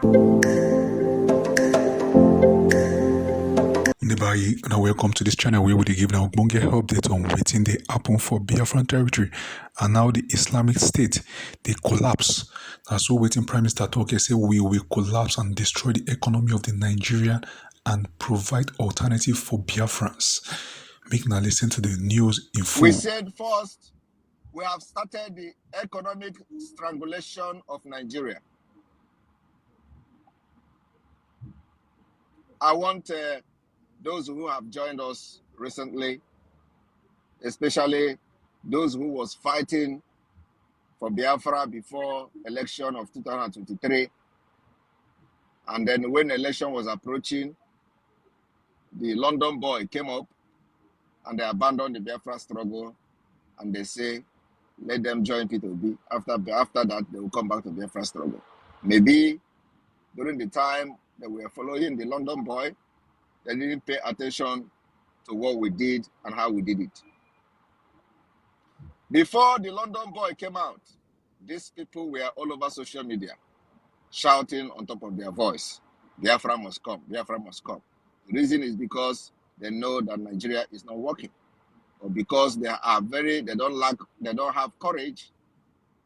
Now welcome to this channel where we give now bonge update on waiting they happen for Biafran territory and now the Islamic State they collapse. That's what waiting Prime Minister Toke say we will collapse and destroy the economy of the Nigerian and provide alternative for Biafrans. Make now listen to the news in full. We said first, we have started the economic strangulation of Nigeria. I want those who have joined us recently, especially those who was fighting for Biafra before election of 2023, and then when election was approaching, the London boy came up and they abandoned the Biafra struggle, and they say, let them join P2B. After that, they will come back to Biafra struggle. Maybe during the time that we were following the London boy, they didn't pay attention to what we did and how we did it. Before the London boy came out, these people were all over social media, shouting on top of their voice, Biafra must come, Biafra must come. The reason is because they know that Nigeria is not working, or because they don't have courage,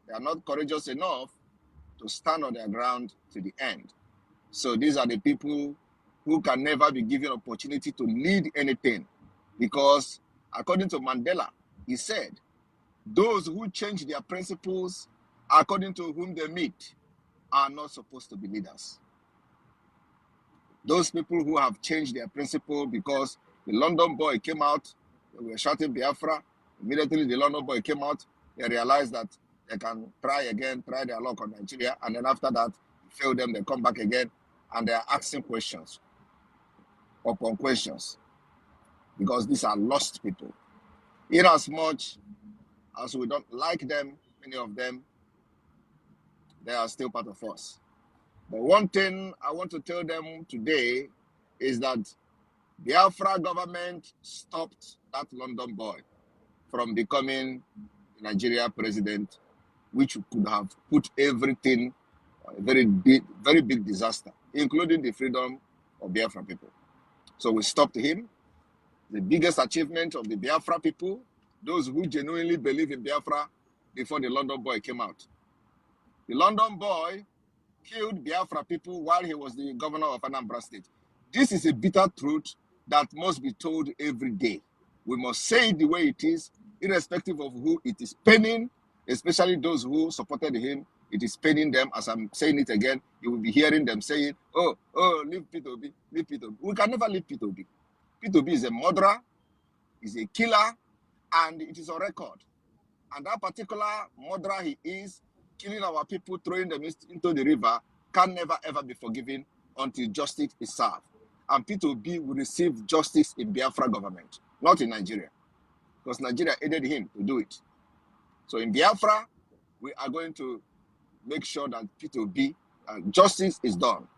they are not courageous enough to stand on their ground to the end. So these are the people who can never be given opportunity to lead anything, because according to Mandela, he said, those who change their principles according to whom they meet are not supposed to be leaders. Those people who have changed their principle because the London boy came out, they were shouting Biafra. Immediately the London boy came out, they realized that they can try their luck on Nigeria, and then after that, fail them, they come back again, and they are asking questions upon questions, because these are lost people. In as much as we don't like them, many of them, they are still part of us. But one thing I want to tell them today is that the Biafra government stopped that London boy from becoming the Nigeria president, which could have put everything a very big disaster, including the freedom of Biafra people. So we stopped him. The biggest achievement of the Biafra people, those who genuinely believe in Biafra, before the London boy came out. The London boy killed Biafra people while he was the governor of Anambra State. This is a bitter truth that must be told every day. We must say it the way it is, irrespective of who it is paining, especially those who supported him. It is paining them. As I'm saying it again, you will be hearing them saying, oh, leave P2B, leave P2B. We can never leave P2B. P2B is a murderer, is a killer, and it is on record. And that particular murderer he is, killing our people, throwing them into the river, can never ever be forgiven until justice is served. And P2B will receive justice in Biafra government, not in Nigeria, because Nigeria aided him to do it. So in Biafra, we are going to make sure that P2B justice is done.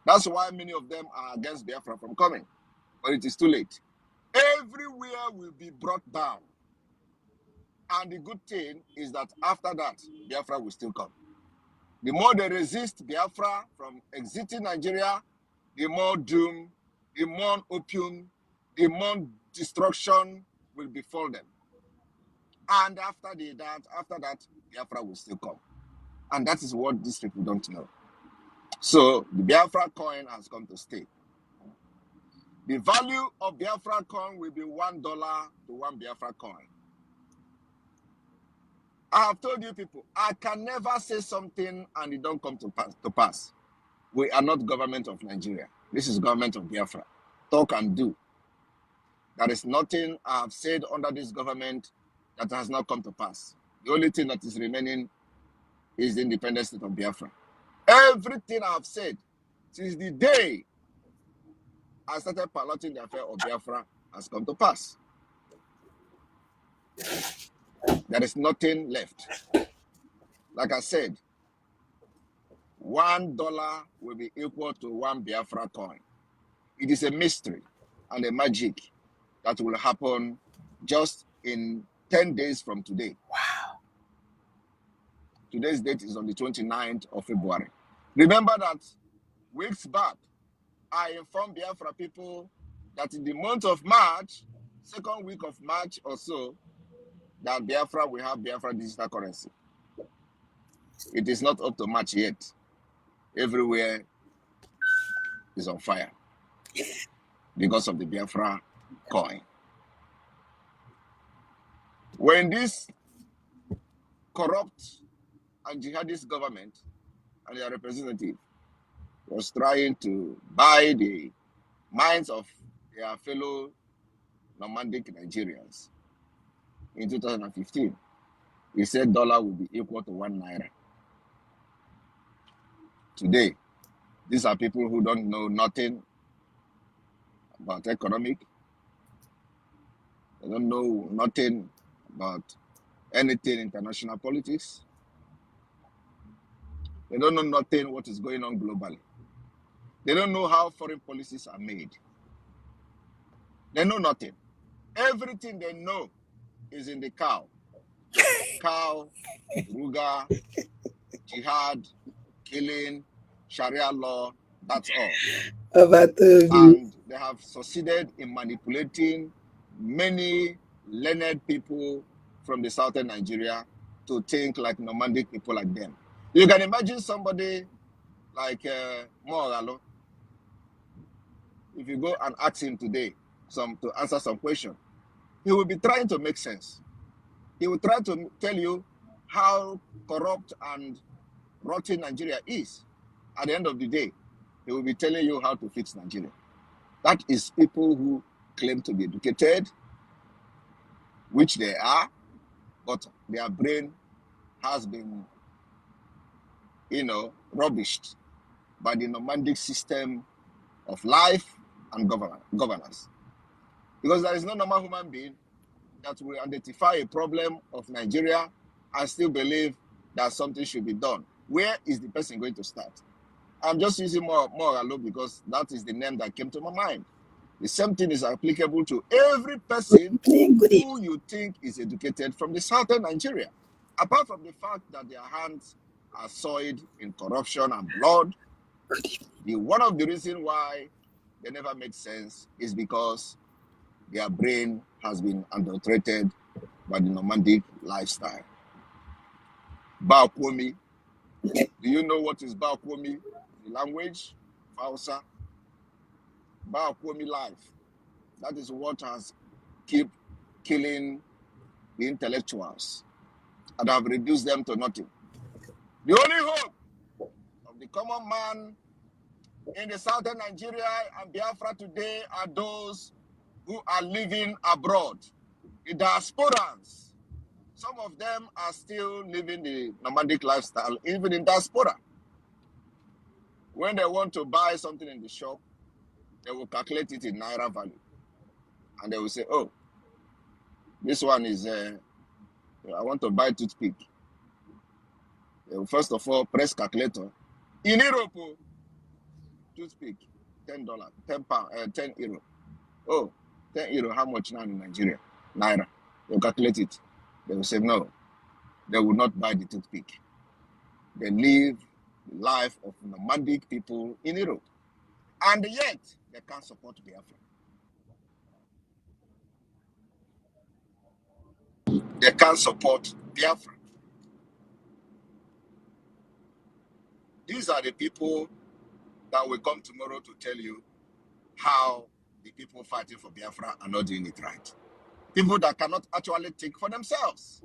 That's why many of them are against Biafra from coming, but it is too late. Everywhere will be brought down. And the good thing is that after that, Biafra will still come. The more they resist Biafra from exiting Nigeria, the more doom, the more opium, the more destruction will befall them. And after that, Biafra will still come. And that is what these people don't know. So the Biafra coin has come to stay. The value of Biafra coin will be $1 to 1 Biafra coin. I have told you people, I can never say something and it don't come to pass. We are not government of Nigeria. This is government of Biafra. Talk and do. There is nothing I have said under this government that has not come to pass. The only thing that is remaining is the independent state of Biafra. Everything I have said since the day I started piloting the affair of Biafra has come to pass. There is nothing left. Like I said, $1 will be equal to 1 Biafra coin. It is a mystery and a magic that will happen just in 10 days from today. Wow. Today's date is on the 29th of February. Remember that weeks back, I informed Biafra people that in the month of March, second week of March or so, that Biafra will have Biafra digital currency. It is not up to March yet. Everywhere is on fire because of the Biafra coin. When this corrupt and jihadist government and their representative was trying to buy the minds of their fellow nomadic Nigerians in 2015, he said dollar will be equal to 1 naira. Today, these are people who don't know nothing about economic. They don't know nothing about anything international politics. They don't know nothing what is going on globally. They don't know how foreign policies are made. They know nothing. Everything they know is in the cow. Cow, Ruga, jihad, killing, Sharia law, that's all. And they have succeeded in manipulating many learned people from the southern Nigeria to think like nomadic people like them. You can imagine somebody like Moralo. If you go and ask him today to answer some question, he will be trying to make sense. He will try to tell you how corrupt and rotten Nigeria is. At the end of the day, he will be telling you how to fix Nigeria. That is people who claim to be educated, which they are, but their brain has been, rubbished by the nomadic system of life and governance. Because there is no normal human being that will identify a problem of Nigeria and still believe that something should be done. Where is the person going to start? I'm just using Moralo because that is the name that came to my mind. The same thing is applicable to every person who you think is educated from the southern Nigeria. Apart from the fact that their hands are soiled in corruption and blood, one of the reasons why they never make sense is because their brain has been adulterated by the nomadic lifestyle. Baokwomi. Do you know what is Baokwomi? The language of Hausa. Baokwomi life. That is what has kept killing the intellectuals and have reduced them to nothing. The only hope of the common man in the southern Nigeria and Biafra today are those who are living abroad, the diasporans. Some of them are still living the nomadic lifestyle, even in diaspora. When they want to buy something in the shop, they will calculate it in naira value. And they will say, oh, this one is, I want to buy toothpick. They will first of all press calculator. In Europe, toothpick, $10, 10 pound, 10 euro. Oh, 10 euro, how much now in Nigeria? Naira. They'll calculate it. They will say, no, they will not buy the toothpick. They live the life of nomadic people in Europe. And yet, they can't support Biafra. They can't support Biafra. These are the people that will come tomorrow to tell you how the people fighting for Biafra are not doing it right. People that cannot actually think for themselves.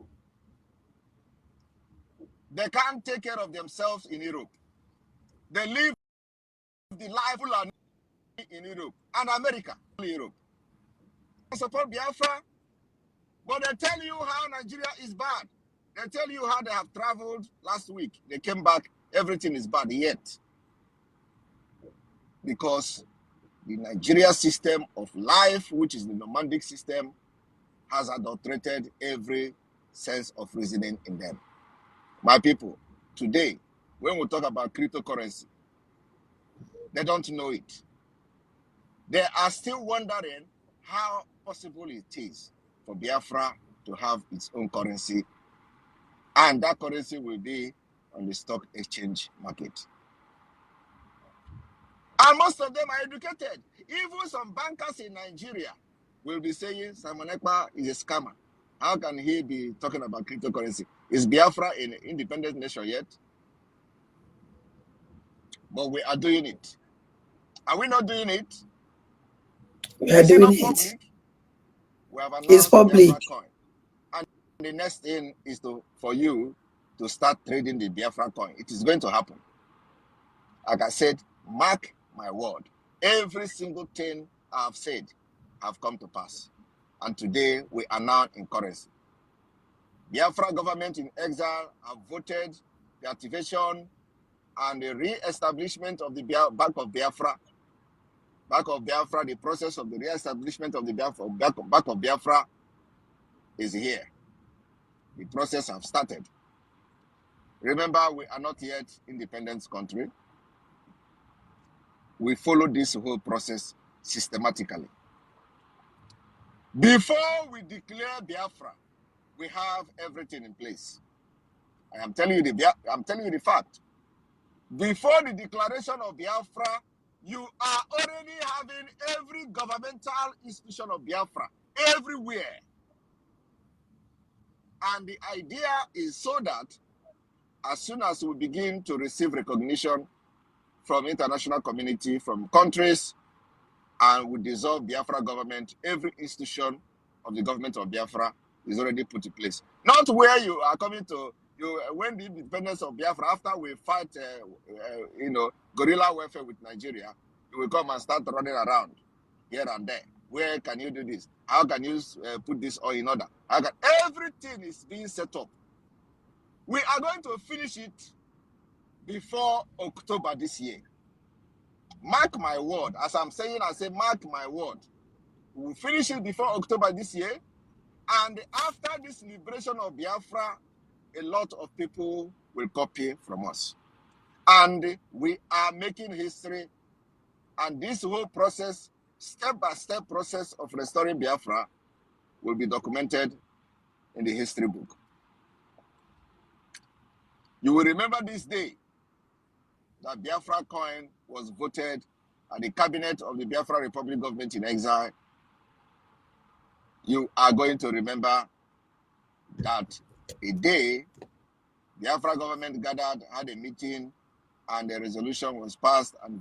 They can't take care of themselves in Europe. They live the life in Europe and America. Europe. They support Biafra, but they tell you how Nigeria is bad. They tell you how they have traveled last week. They came back, everything is bad yet. Because the Nigeria system of life, which is the nomadic system, has adulterated every sense of reasoning in them. My people, today, when we talk about cryptocurrency, they don't know it. They are still wondering how possible it is for Biafra to have its own currency, and that currency will be on the stock exchange market. And most of them are educated. Even some bankers in Nigeria will be saying Simon Ekpa is a scammer. How can he be talking about cryptocurrency? Is Biafra an independent nation yet? But we are doing it. Are we not doing it? We are Is it doing not it. public? We have It's announced public. Biafra coin. And the next thing is for you to start trading the Biafra coin. It is going to happen. Like I said, mark my word. Every single thing I have said have come to pass. And today we are now in currency. Biafra government in exile have voted the activation and the re-establishment of the back of Biafra. Back of Biafra, the process of the re-establishment of the Biafra, back of Biafra is here. The process has started. Remember, we are not yet independent country. We follow this whole process systematically. Before we declare Biafra, we have everything in place. I'm telling you the fact. Before the declaration of Biafra, you are already having every governmental institution of Biafra everywhere. And the idea is so that as soon as we begin to receive recognition from international community, from countries, and we dissolve Biafra government, every institution of the government of Biafra is already put in place. Not where you are coming to, when the independence of Biafra, after we fight, guerrilla warfare with Nigeria, you will come and start running around here and there. Where can you do this? How can you put this all in order? Everything is being set up. We are going to finish it before October this year. Mark my word. As I'm saying, I say, mark my word. We'll finish it before October this year. And after this liberation of Biafra, a lot of people will copy from us. And we are making history. And this whole process, step-by-step process of restoring Biafra, will be documented in the history book. You will remember this day that Biafra coin was voted at the cabinet of the Biafra Republic government in exile. You are going to remember that a day Biafra government gathered, had a meeting, and a resolution was passed and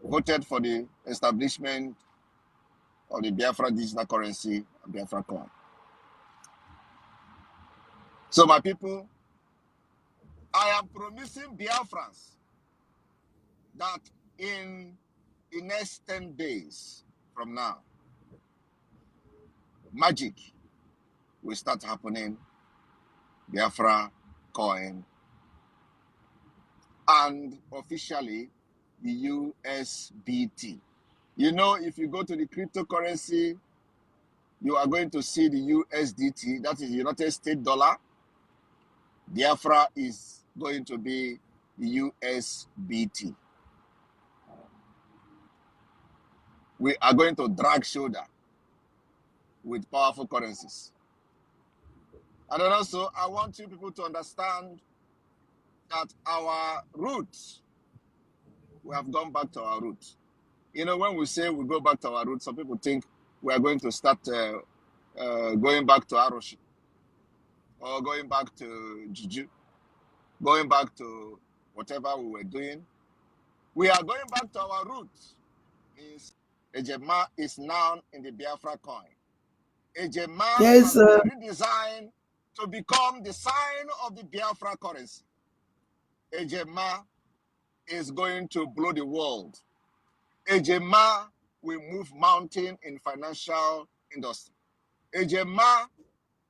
voted for the establishment of the Biafra digital currency, Biafra coin. So my people, I am promising Biafrans that in the next 10 days from now, magic will start happening. Biafra coin and officially the USBT. You know, if you go to the cryptocurrency, you are going to see the USDT, that is United States dollar. Biafra is going to be the USBT. We are going to drag shoulder with powerful currencies. And then also, I want you people to understand that our roots, we have gone back to our roots. You know, when we say we go back to our roots, some people think we are going to start going back to Aroshi, or going back to Juju, going back to whatever we were doing. We are going back to our roots. Ejema is now in the Biafra coin. Ejema has been redesigned to become the sign of the Biafra currency. Ejema is going to blow the world. Ejema will move mountain in financial industry. Ejema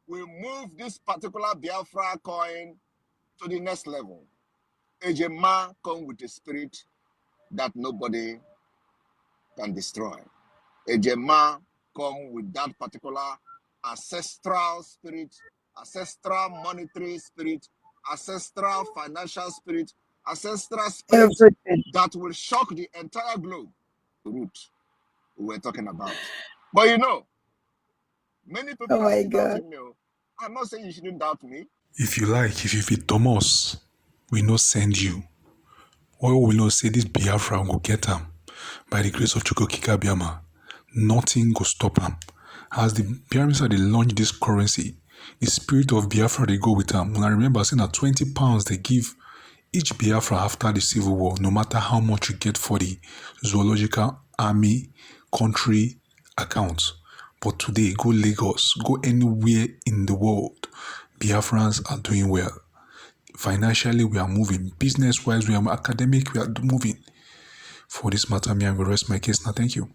will move this particular Biafra coin to the next level. Ejema come with a spirit that nobody can destroy. Ejema come with that particular ancestral spirit, ancestral monetary spirit, ancestral financial spirit, ancestral spirit that will shock the entire globe. The root we're talking about. But you know, many people are still doubting me. I'm not saying you shouldn't doubt me. If you like, if you fit Thomas, we no send you. All we know say this Biafra go get am by the grace of Chukwukika Biama. Nothing go stop am. As the Biafra they launch this currency, the spirit of Biafra they go with am. And I remember saying that £20 they give each Biafra after the civil war, no matter how much you get for the zoological army country account. But today, go Lagos, go anywhere in the world, Biafrans are doing well. Financially, we are moving. Business-wise, we are academic, we are moving. For this matter, me, I will rest my case now. Thank you.